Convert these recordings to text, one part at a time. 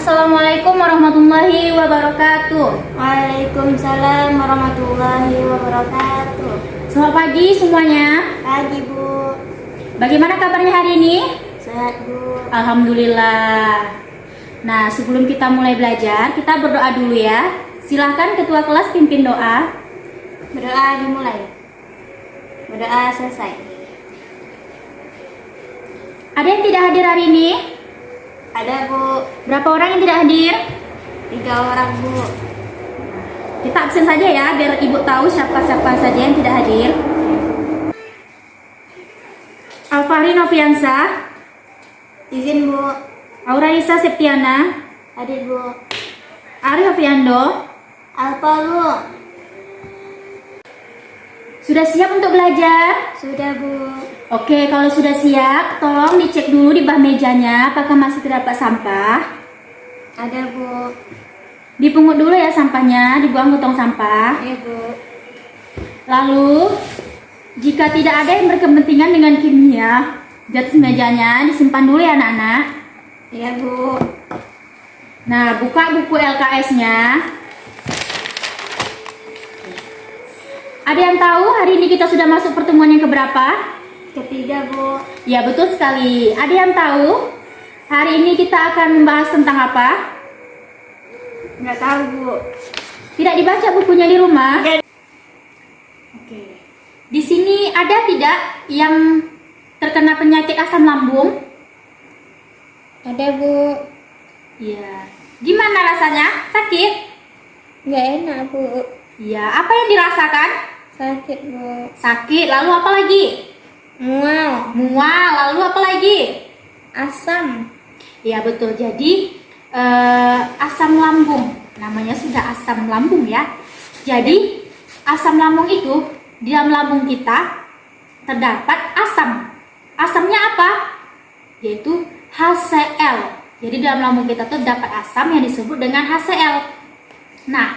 Assalamualaikum warahmatullahi wabarakatuh. Waalaikumsalam warahmatullahi wabarakatuh. Selamat pagi semuanya. Pagi Bu. Bagaimana kabarnya hari ini? Sehat Bu. Alhamdulillah. Nah, sebelum kita mulai belajar, kita berdoa dulu ya. Silahkan ketua kelas pimpin doa. Berdoa dimulai. Berdoa selesai. Ada yang tidak hadir hari ini? Ada Bu. Berapa orang yang tidak hadir? 3 orang Bu. Kita absen saja ya, biar ibu tahu siapa-siapa saja yang tidak hadir. Alfahri Noviansa, Izin Bu. Auralisa Septiana, Hadir Bu. Ari Hoviando. Alfa Bu. Sudah siap untuk belajar? Sudah Bu. Oke, kalau sudah siap, tolong dicek dulu di bawah mejanya apakah masih terdapat sampah. Ada Bu. Dipungut dulu ya sampahnya, dibuang ke tong sampah. Iya Bu. Lalu, jika tidak ada yang berkepentingan dengan kimia, di atas mejanya disimpan dulu ya anak-anak. Iya Bu. Nah, buka buku LKS-nya. Ada yang tahu hari ini kita sudah masuk pertemuan yang keberapa? Ketiga Bu. Ya, betul sekali. Ada yang tahu hari ini kita akan membahas tentang apa? Nggak tahu Bu. Tidak dibaca bukunya di rumah? Oke. Di sini ada tidak yang terkena penyakit asam lambung? Ada Bu. Iya. Gimana rasanya? Sakit? Nggak enak Bu. Iya. Apa yang dirasakan? Sakit Bu. Sakit. Lalu apa lagi? Mual. Mual. Lalu apa lagi? Asam. Iya betul. Jadi asam lambung. Namanya sudah asam lambung ya. Jadi asam lambung itu di dalam lambung kita terdapat asam. Asamnya apa? Yaitu HCl. Jadi dalam lambung kita terdapat asam yang disebut dengan HCl. Nah,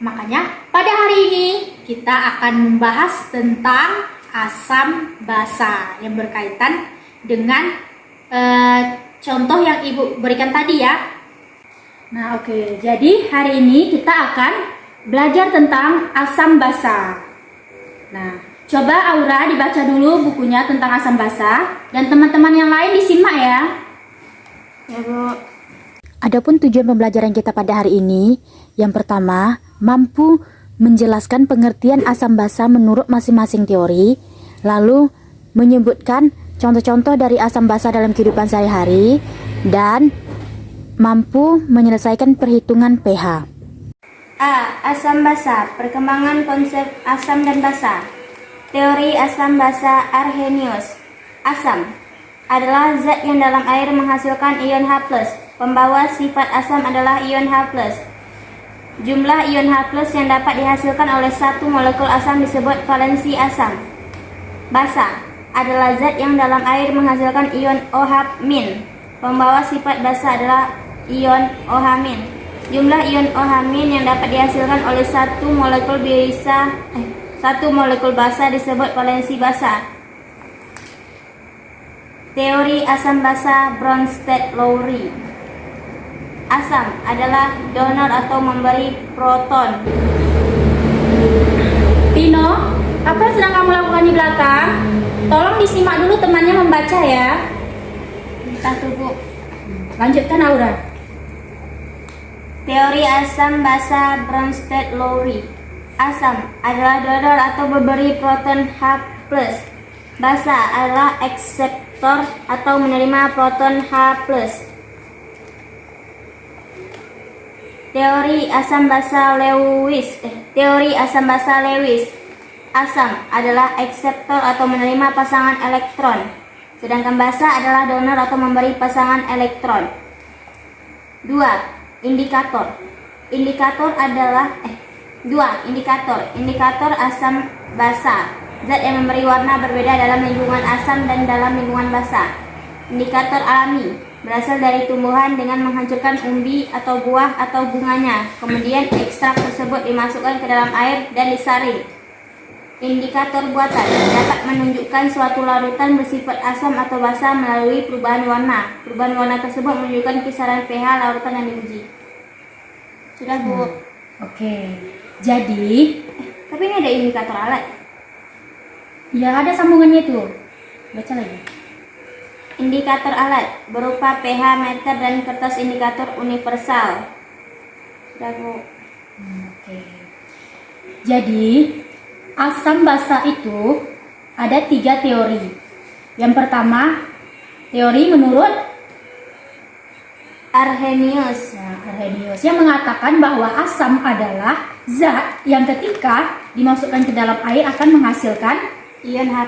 makanya pada hari ini kita akan membahas tentang asam basa yang berkaitan dengan contoh yang ibu berikan tadi ya. Nah, oke. Jadi hari ini kita akan belajar tentang asam basa. Nah, coba Aura dibaca dulu bukunya tentang asam basa dan teman-teman yang lain disimak ya. Ya Bu. Adapun tujuan pembelajaran kita pada hari ini, yang pertama, mampu menjelaskan pengertian asam basa menurut masing-masing teori, lalu menyebutkan contoh-contoh dari asam basa dalam kehidupan sehari-hari, dan mampu menyelesaikan perhitungan pH. A. Asam basa. Perkembangan konsep asam dan basa. Teori asam basa Arrhenius. Asam adalah zat yang dalam air menghasilkan ion H+. Pembawa sifat asam adalah ion H+. Jumlah ion H+ yang dapat dihasilkan oleh satu molekul asam disebut valensi asam. Basa adalah zat yang dalam air menghasilkan ion OH-. Pembawa sifat basa adalah ion OH-. Jumlah ion OH- yang dapat dihasilkan oleh satu molekul basa disebut valensi basa. Teori asam basa Bronsted-Lowry. Asam adalah donor atau memberi proton. Tino, apa yang sedang kamu lakukan di belakang? Tolong disimak dulu temannya membaca ya. Satu Bu. Lanjutkan Aura. Teori asam basa Bronsted-Lowry. Asam adalah donor atau memberi proton H+. Basa adalah akseptor atau menerima proton H+. Teori asam basa Lewis. Teori asam basa Lewis. Asam adalah akseptor atau menerima pasangan elektron, sedangkan basa adalah donor atau memberi pasangan elektron. 2. Indikator. Indikator asam basa. Zat yang memberi warna berbeda dalam lingkungan asam dan dalam lingkungan basa. Indikator alami berasal dari tumbuhan dengan menghancurkan umbi atau buah atau bunganya. Kemudian ekstrak tersebut dimasukkan ke dalam air dan disaring. Indikator buatan dapat menunjukkan suatu larutan bersifat asam atau basa melalui perubahan warna. Perubahan warna tersebut menunjukkan kisaran pH larutan yang diuji. Sudah, Bu. Oke. Jadi, Tapi ini ada indikator alat. ya ada sambungannya tuh. Baca lagi. Indikator alat berupa pH meter dan kertas indikator universal. Sudah, Bu. Oke. Jadi, asam basa itu ada 3 teori. Yang pertama, teori menurut Arrhenius. Arrhenius yang mengatakan bahwa asam adalah zat yang ketika dimasukkan ke dalam air akan menghasilkan Ion H+.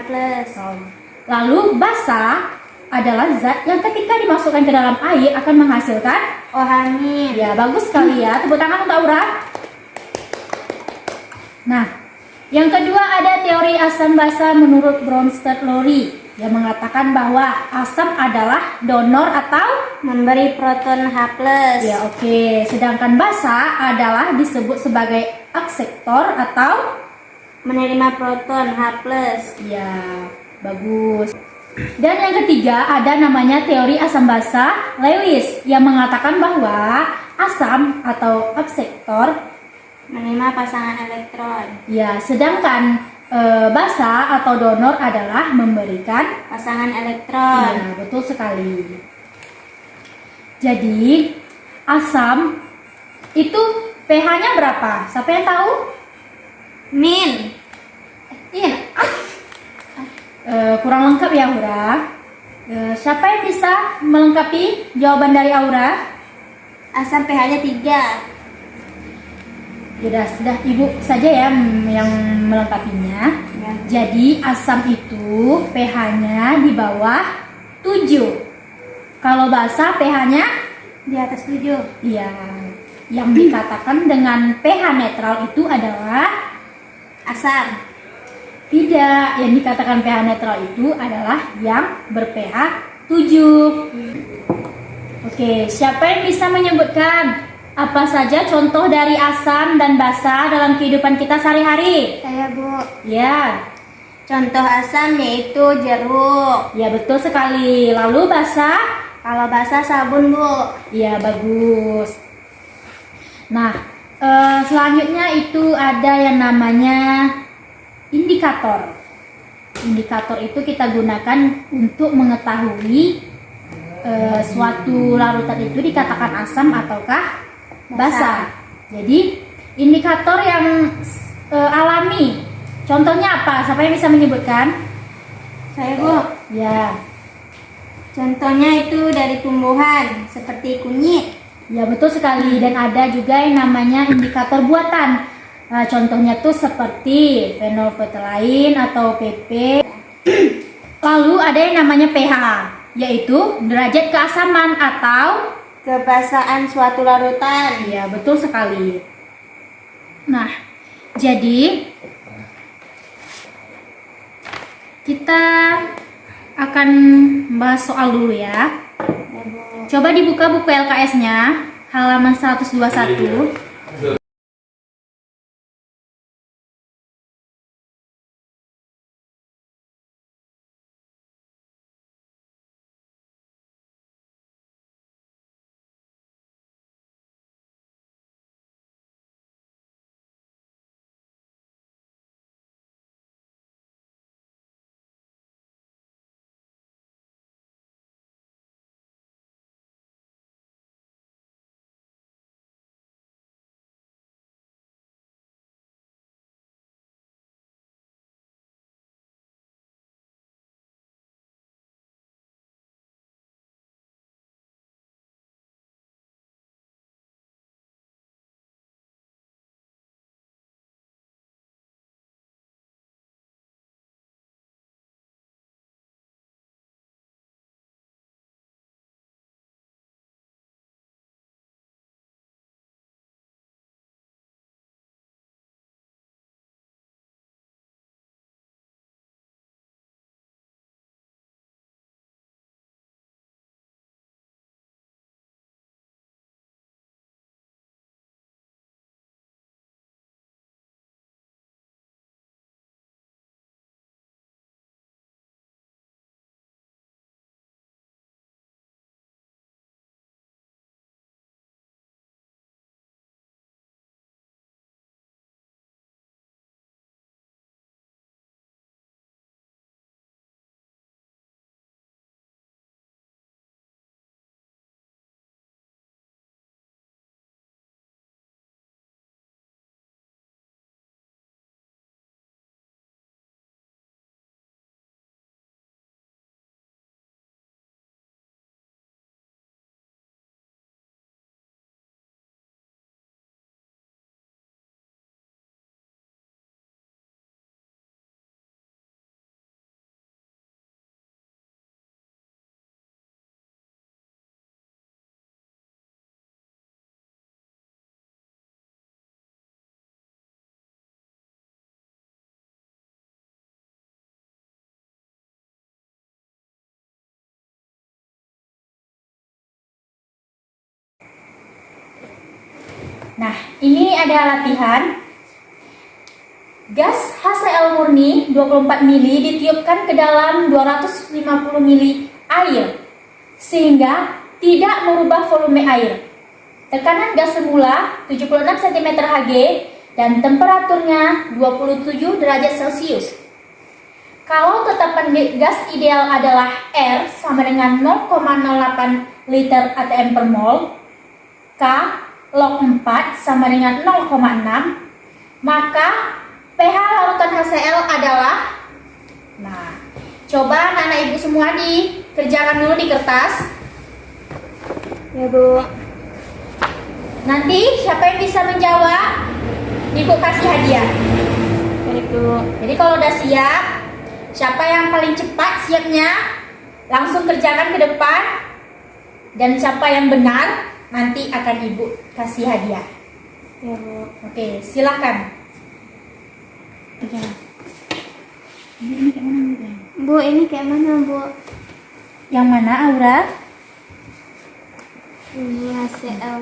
Lalu basa adalah zat yang ketika dimasukkan ke dalam air akan menghasilkan OH-. ya bagus sekali ya. Tepuk tangan untuk Aura. Nah, yang kedua ada teori asam basa menurut Bronsted-Lowry yang mengatakan bahwa asam adalah donor atau Memberi proton H+. ya oke. Sedangkan basa adalah disebut sebagai akseptor atau Menerima proton H+. ya bagus. Dan yang ketiga ada namanya teori asam basa Lewis yang mengatakan bahwa asam atau akseptor Menerima pasangan elektron. ya sedangkan basa atau donor adalah memberikan Pasangan elektron. ya betul sekali. Jadi asam itu pH-nya berapa? Siapa yang tahu? Min. Iya. Kurang lengkap ya Aura. Siapa yang bisa melengkapi jawaban dari Aura? Asam pH-nya 3. Sudah Ibu saja ya yang melengkapinya. Ya. Jadi asam itu pH-nya di bawah 7. Kalau basa pH-nya Di atas 7. iya. Yang dikatakan dengan pH netral itu adalah Asam. tidak. Yang dikatakan pH netral itu adalah yang ber-pH 7. Oke, siapa yang bisa menyebutkan apa saja contoh dari asam dan basa dalam kehidupan kita sehari-hari? Saya, Bu. Ya, Contoh asam yaitu jeruk. ya betul sekali. Lalu basa? Kalau basa sabun, Bu. Ya bagus. Nah, selanjutnya itu ada yang namanya indikator. Indikator itu kita gunakan untuk mengetahui suatu larutan itu dikatakan asam ataukah basa. Jadi indikator yang alami, contohnya apa? Siapa yang bisa menyebutkan? Saya, Bu. Ya, Contohnya itu dari tumbuhan seperti kunyit. ya betul sekali. Dan ada juga yang namanya indikator buatan. Contohnya tuh seperti phenolphthalein atau PP. Lalu ada yang namanya pH, yaitu derajat keasaman atau Kebasaan suatu larutan. ya betul sekali. Nah, jadi kita akan bahas soal dulu ya. Ya, Bu. Coba dibuka buku LKS-nya halaman 121. Nah, ini ada latihan. Gas HCl murni 24 mili ditiupkan ke dalam 250 mili air sehingga tidak merubah volume air. Tekanan gas semula 76 cm Hg dan temperaturnya 27 derajat Celcius. Kalau tetapan gas ideal adalah R sama dengan 0,08 liter atm per mol, K log 4 sama dengan 0,6, maka pH larutan HCl adalah, nah, coba anak-anak ibu semua dikerjakan dulu di kertas. Ya, Bu. Nanti siapa yang bisa menjawab, ibu kasih hadiah. Baik, Bu. Jadi kalau udah siap, siapa yang paling cepat siapnya, langsung kerjakan ke depan. Dan siapa yang benar, nanti akan ibu kasih hadiah. Ya, Bu. Oke, silakan. Bu, ini kayak mana, Bu? Yang mana, Aura? Ini HCl.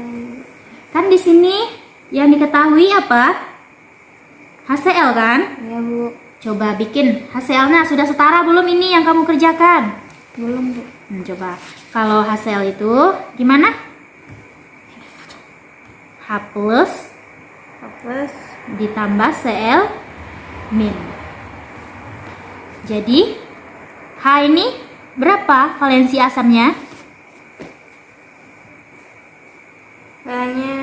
Kan di sini yang diketahui apa? HCl kan? Ya, Bu. Coba bikin HCl-nya sudah setara belum ini yang kamu kerjakan? Belum, Bu. Coba. Kalau HCl itu gimana? H plus Plus. ditambah Cl min. Jadi H ini berapa valensi asamnya? Kayaknya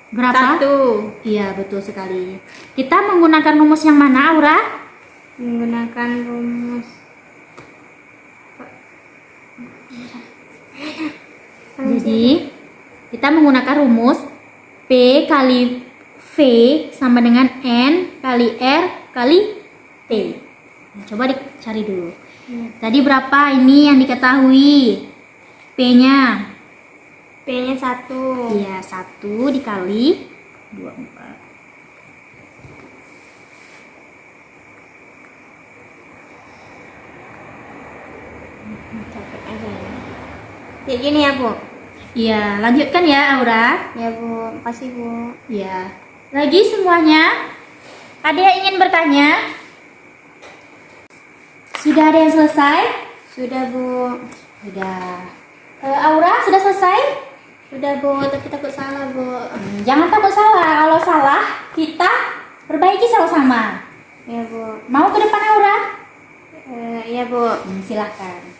Berapa? 1. Iya, betul sekali. Kita menggunakan rumus yang mana, Aura? Menggunakan rumus. Jadi kita menggunakan rumus P kali V sama dengan N kali R kali T. Nah, coba dicari dulu. Tadi berapa ini yang diketahui? P-nya. P-nya 1. Iya, 1 dikali 24. Catat aja ya. Kayak gini ya, Bu? Iya, lanjutkan ya, Aura. Ya, Bu. Makasih, Bu. Iya. Lagi semuanya? Ada yang ingin bertanya? Sudah ada yang selesai? Sudah, Bu. Sudah. Aura sudah selesai? Sudah, Bu. Tapi takut salah, Bu. Jangan takut salah. Kalau salah, kita perbaiki sama-sama. Ya, Bu. Mau ke depan, Aura? Ya, Bu. Silahkan.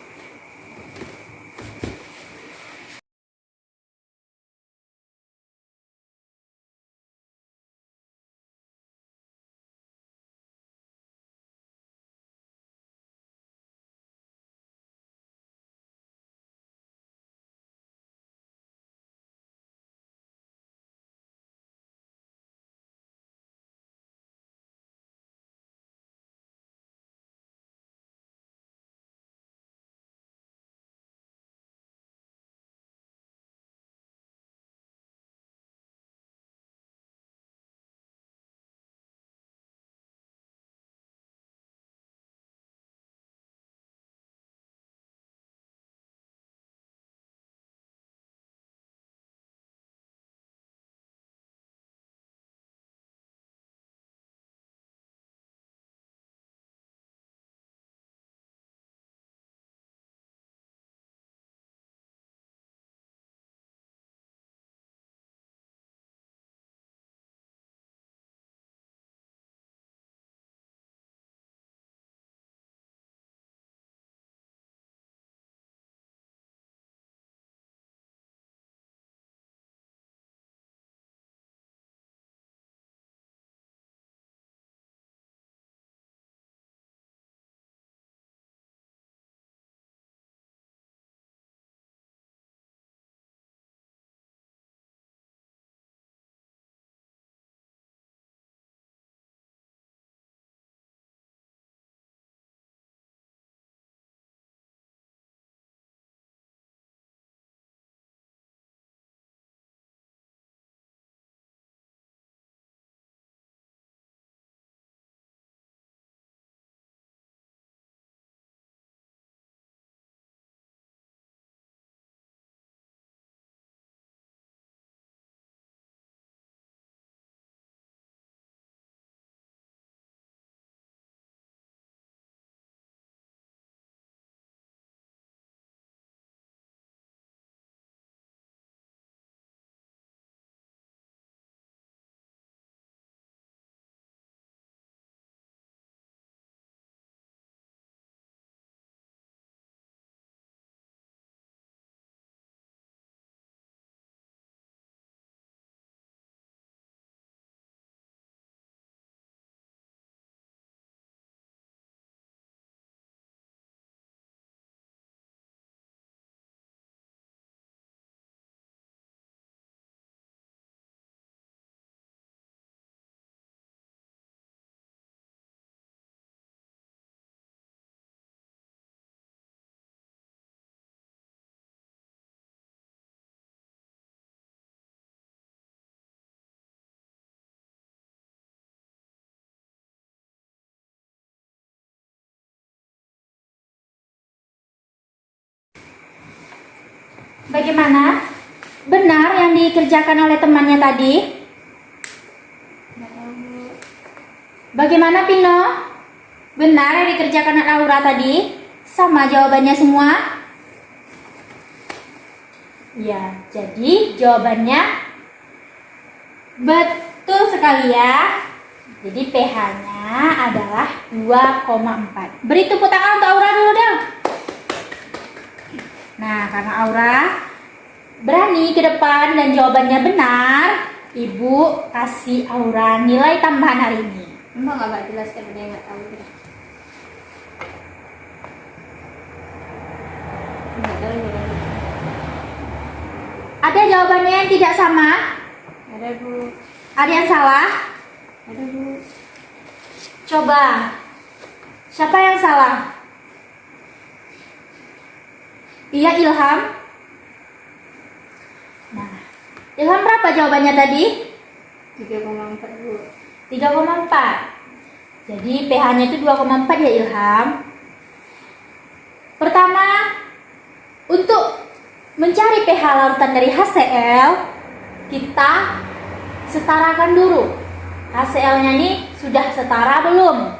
Bagaimana? Benar yang dikerjakan oleh temannya tadi? Nggak tahu, Bu. Bagaimana Pino? Benar yang dikerjakan oleh Aura tadi? Sama jawabannya semua? Ya, jadi jawabannya betul sekali ya. Jadi pH-nya adalah 2,4. Beri tepuk tangan untuk Aura dulu dong. Nah, karena Aura berani ke depan dan jawabannya benar, Ibu kasih Aura nilai tambahan hari ini. Mbak nggak Mbak jelaskan, ada yang nggak tahu. Nggak tahu ini. Ada jawabannya yang tidak sama? Ada, Bu. Ada yang salah? Ada, Bu. Coba. Siapa yang salah? Iya, Ilham. Nah, Ilham berapa jawabannya tadi? 3,4, Bu. 3,4. Jadi pH-nya itu 2,4 ya Ilham. Pertama, untuk mencari pH larutan dari HCl, kita setarakan dulu. HCl-nya ini sudah setara belum?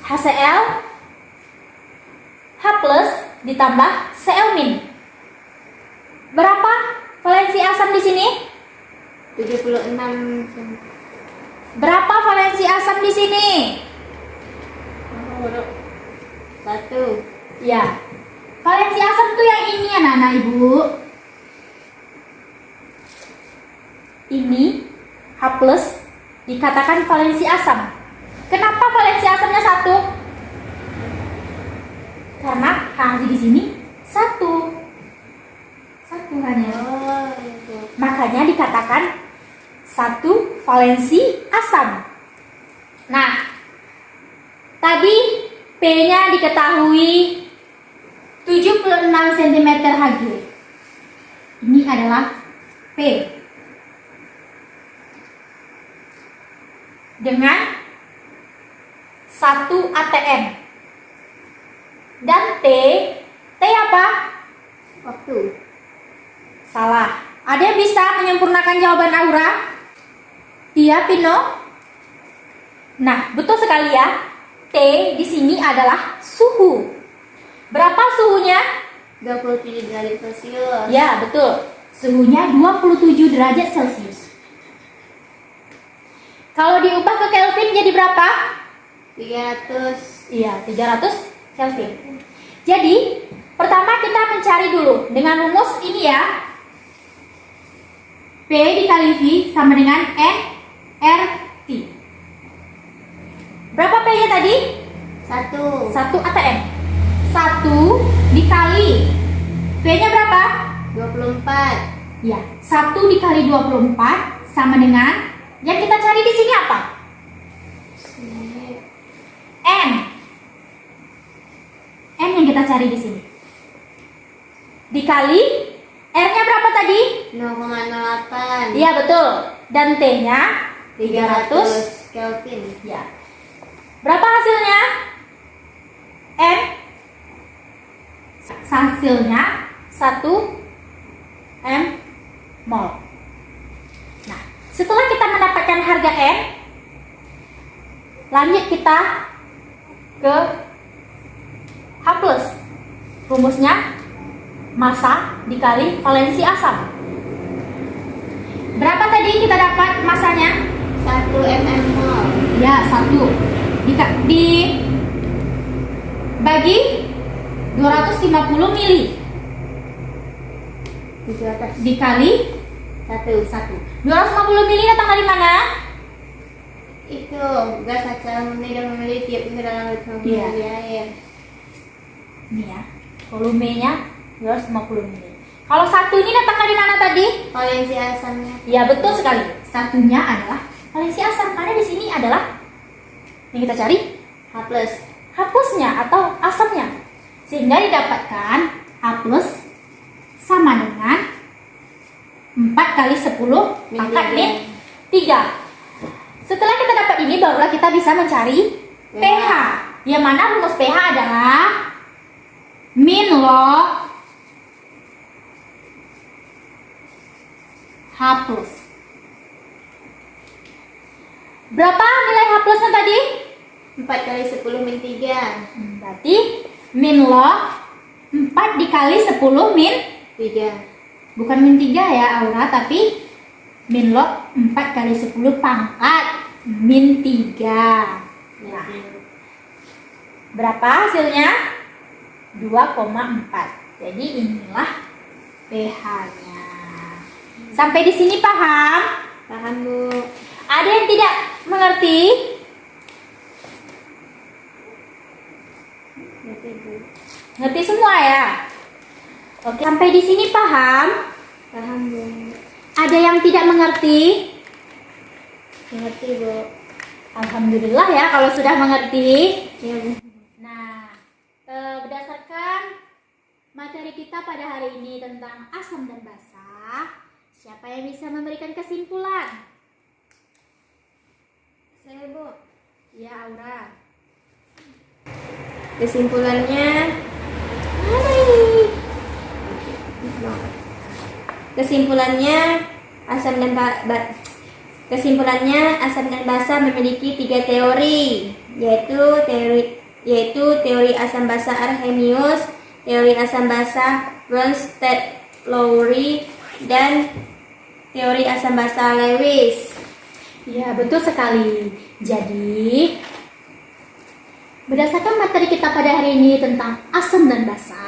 HCl H+ ditambah Cl-. Berapa valensi asam di sini? 76. Berapa valensi asam di sini? Satu. Ya. Valensi asam tuh yang ini anak-anak Ibu. Ini H+ dikatakan valensi asam. Kenapa valensi asamnya 1? Karena H di sini 1. 1 hanya. Oh, itu. Makanya dikatakan 1 valensi asam. Nah, tadi P-nya diketahui 76 cm Hg. Ini adalah P. Dengan 1 atm. Dan T apa? Waktu. Salah. Ada yang bisa menyempurnakan jawaban Aura? Iya, Pino? Nah, betul sekali ya. T di sini adalah suhu. Berapa suhunya? 27 derajat Celcius. Ya, betul. Suhunya 27 derajat Celcius. Kalau diubah ke Kelvin jadi berapa? 300. Iya, 300 Kelvin. Jadi, pertama kita mencari dulu dengan rumus ini ya. P dikali V sama dengan nRT. Berapa P-nya tadi? 1. 1 atm. 1 dikali V-nya berapa? 24. Ya, 1 dikali 24 sama dengan yang kita cari di sini apa? N. N yang kita cari di sini. Dikali R-nya berapa tadi? 0,08. Iya, betul. Dan T-nya 300. Kelvin. Ya. Berapa hasilnya? N. Hasilnya 1 m mol. Nah, setelah kita mendapatkan harga N, lanjut kita ke H+. Rumusnya massa dikali valensi asam. Berapa tadi kita dapat massanya? 1 mm mol. Ya, 1 bagi 250 mili 700. dikali 1. 250 mili datang dari mana? Itu gas asam tidak memiliki tiap ke dalam Iya. mili air. Ini ya, volumenya 250 mili. Kalau 1 ini datang dari mana tadi? Valensi asamnya. Ya, betul sekali. Satunya adalah valensi asam. Karena di sini adalah yang kita cari H+. H+-nya atau asamnya. Sehingga didapatkan H+ sama dengan 4 kali 10 pangkat min 3. Setelah kita dapat ini, barulah kita bisa mencari pH. Yang mana rumus pH adalah min log H plus. Berapa nilai H plusnya tadi? 4 kali 10 min 3. Berarti min log 4 dikali 10 min 3. bukan min 3 ya Aura, tapi min log 4 kali 10 pangkat min 3. Nah, berapa hasilnya? 2,4. Jadi inilah pH-nya. Sampai di sini paham? Paham, Bu. Ada yang tidak mengerti? Ngerti, Bu. Ngerti semua ya? Oke, sampai di sini paham? Paham, Bu. Ada yang tidak mengerti? Ngerti, Bu. Alhamdulillah ya kalau sudah mengerti. Ya, Bu. Nah, berdasarkan materi kita pada hari ini tentang asam dan basa, siapa yang bisa memberikan kesimpulan? Saya, Bu. Ya, Aura. Kesimpulannya Mana ini? Kesimpulannya asam dan basa memiliki 3 teori, yaitu teori asam basa Arrhenius, teori asam basa Bronsted-Lowry, dan teori asam basa Lewis. Ya, betul sekali. Jadi, berdasarkan materi kita pada hari ini tentang asam dan basa,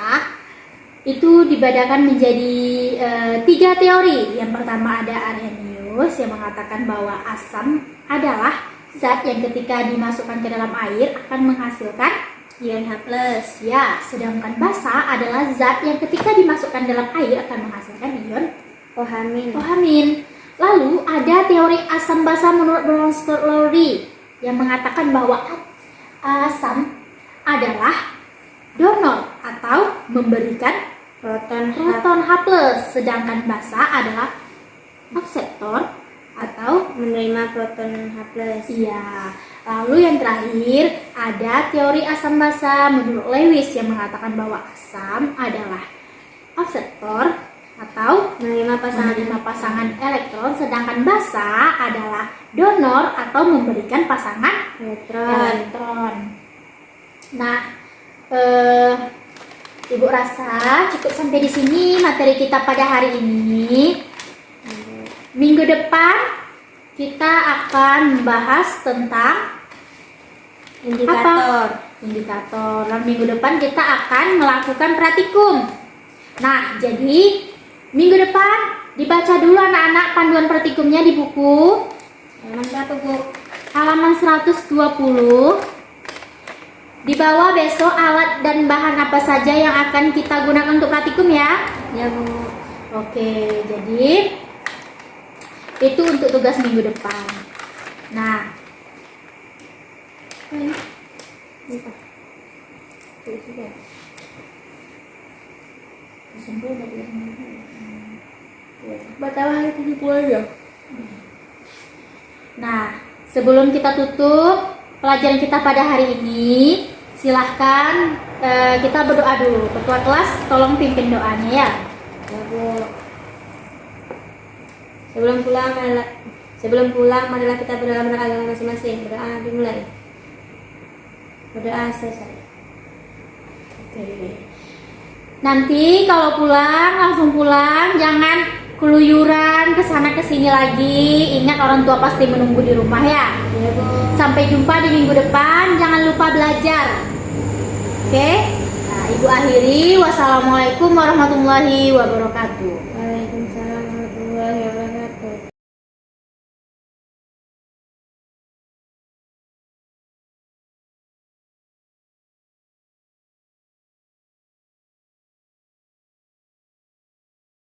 itu dibedakan menjadi 3 teori. Yang pertama ada Arrhenius yang mengatakan bahwa asam adalah zat yang ketika dimasukkan ke dalam air akan menghasilkan Ion H+. ya, sedangkan basa adalah zat yang ketika dimasukkan dalam air akan menghasilkan ion Kohamin. Lalu ada teori asam basa menurut Bronsted-Lowry yang mengatakan bahwa asam adalah donor atau memberikan Proton H+. proton H+, sedangkan basa adalah akseptor atau Menerima proton H+. iya. Lalu yang terakhir ada teori asam basa menurut Lewis yang mengatakan bahwa asam adalah akseptor atau Menerima menerima pasangan elektron, sedangkan basa adalah donor atau memberikan pasangan elektron. Nah, Ibu rasa cukup sampai di sini materi kita pada hari ini. Minggu depan kita akan membahas tentang Indikator. indikator. Dan minggu depan kita akan melakukan praktikum. Nah, jadi minggu depan dibaca dulu anak-anak panduan praktikumnya di buku Halaman berapa, Bu? halaman 120. Di bawah besok alat dan bahan apa saja yang akan kita gunakan untuk praktikum ya. Ya, Bu. Oke, jadi itu untuk tugas minggu depan. Nah, Nah, sebelum kita tutup pelajaran kita pada hari ini, silahkan kita berdoa dulu. Ketua kelas tolong pimpin doanya ya. Ya, Bu. Sebelum pulang marilah kita berdoa menurut agama masing-masing. Berdoa dimulai. Berdoa selesai. Oke. Nanti kalau pulang langsung pulang, jangan keluyuran ke sana ke sini lagi. Ingat orang tua pasti menunggu di rumah ya. Ya, Bu. Sampai jumpa di minggu depan. Jangan lupa belajar. Oke? Nah, Ibu akhiri. Wassalamualaikum warahmatullahi wabarakatuh.